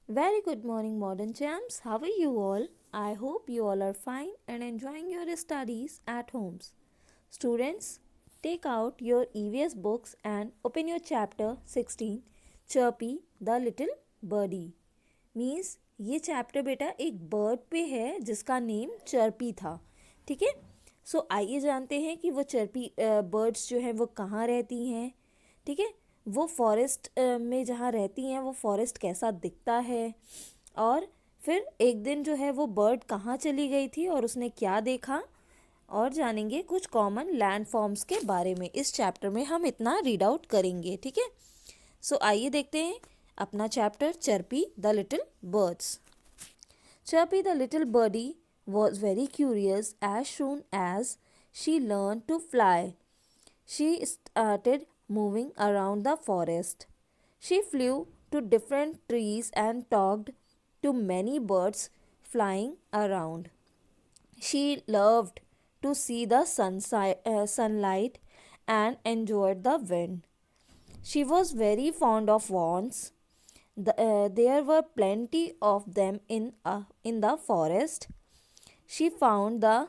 Very good morning, modern champs. How are you all? I hope you all are fine and enjoying your studies at homes. Students, take out your EVS books and open your chapter 16, Chirpy the Little Birdie. Means ये chapter बेटा एक bird पे है जिसका name chirpy था. ठीक है. सो आइए जानते हैं कि वो चर्पी बर्ड्स जो हैं वो कहाँ रहती हैं. ठीक है. वो फॉरेस्ट में जहाँ रहती हैं वो फॉरेस्ट कैसा दिखता है, और फिर एक दिन जो है वो बर्ड कहाँ चली गई थी और उसने क्या देखा, और जानेंगे कुछ कॉमन लैंड फॉर्म्स के बारे में. इस चैप्टर में हम इतना रीड आउट करेंगे. ठीक है. सो आइए देखते हैं अपना chapter chirpy the little birds. Chirpy the little birdie was very curious as soon as she learned to fly. She started moving around the forest. She flew to different trees and talked to many birds flying around. She loved to see the sunlight and enjoyed the wind. She was very fond of wands. There were plenty of them in the forest. She found the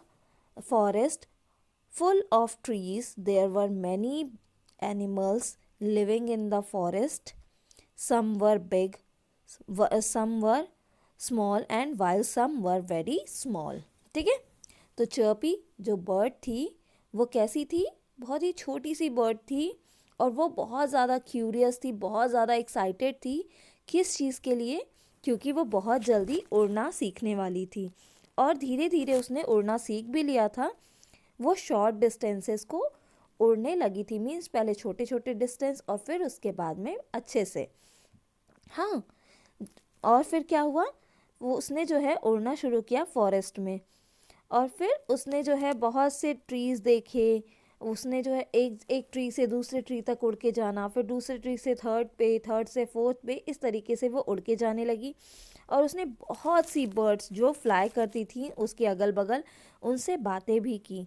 forest full of trees. There were many animals living in the forest. Some were big, some were small, and while some were very small. ठीक है. तो chirpy जो bird थी वो कैसी थी? बहुत ही छोटी सी बर्ड थी, और वो बहुत ज़्यादा क्यूरियस थी, बहुत ज़्यादा एक्साइटेड थी. किस चीज़ के लिए? क्योंकि वो बहुत जल्दी उड़ना सीखने वाली थी, और धीरे धीरे उसने उड़ना सीख भी लिया था. वो शॉर्ट डिस्टेंसेस को उड़ने लगी थी. मीन्स पहले छोटे छोटे डिस्टेंस और फिर उसके बाद में अच्छे से. हाँ. और फिर क्या हुआ? वो उसने जो है उड़ना शुरू किया फॉरेस्ट में, और फिर उसने जो है बहुत से ट्रीज़ देखे. उसने जो है एक ट्री से दूसरे ट्री तक उड़ के जाना, फिर दूसरे ट्री से थर्ड पे, थर्ड से फोर्थ पे, इस तरीके से वो उड़ के जाने लगी. और उसने बहुत सी बर्ड्स जो फ्लाई करती थी उसके अगल बगल, उनसे बातें भी की.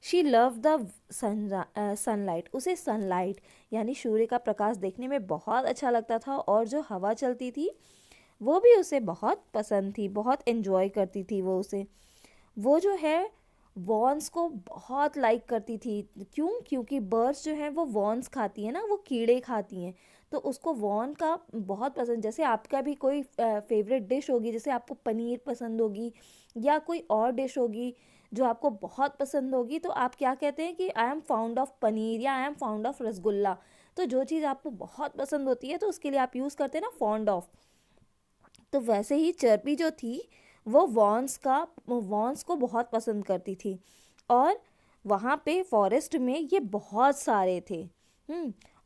She love the sunlight. उसे सनलाइट यानी सूर्य का प्रकाश देखने में बहुत अच्छा लगता था, और जो हवा चलती थी वो भी उसे बहुत पसंद थी, बहुत एंजॉय करती थी वो उसे. वो जो है वॉन्स को बहुत लाइक करती थी. क्यों? क्योंकि बर्ड्स जो हैं वो वॉन्स खाती हैं ना, वो कीड़े खाती हैं. तो उसको वॉन का बहुत पसंद. जैसे आपका भी कोई फेवरेट डिश होगी, जैसे आपको पनीर पसंद होगी या कोई और डिश होगी जो आपको बहुत पसंद होगी, तो आप क्या कहते हैं कि I am fond of paneer या I am fond of rasgulla. तो जो चीज़ आपको बहुत पसंद होती है तो उसके लिए आप यूज़ करते हैं ना फाउंड ऑफ. तो वैसे ही चर्पी जो थी वो वॉन्स को बहुत पसंद करती थी, और वहाँ पे फॉरेस्ट में ये बहुत सारे थे.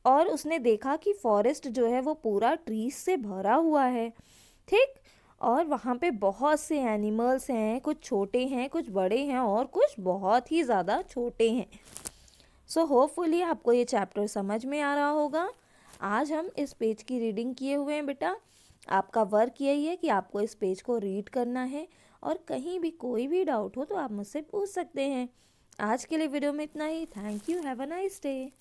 और उसने देखा कि फॉरेस्ट जो है वो पूरा ट्रीज से भरा हुआ है. ठीक. और वहाँ पे बहुत से एनिमल्स हैं, कुछ छोटे हैं, कुछ बड़े हैं, और कुछ बहुत ही ज़्यादा छोटे हैं. सो होपफुली आपको ये चैप्टर समझ में आ रहा होगा. आज हम इस पेज की रीडिंग किए हुए हैं बेटा. आपका वर्क यही है कि आपको इस पेज को रीड करना है, और कहीं भी कोई भी डाउट हो तो आप मुझसे पूछ सकते हैं. आज के लिए वीडियो में इतना ही. Thank you. Have a nice day.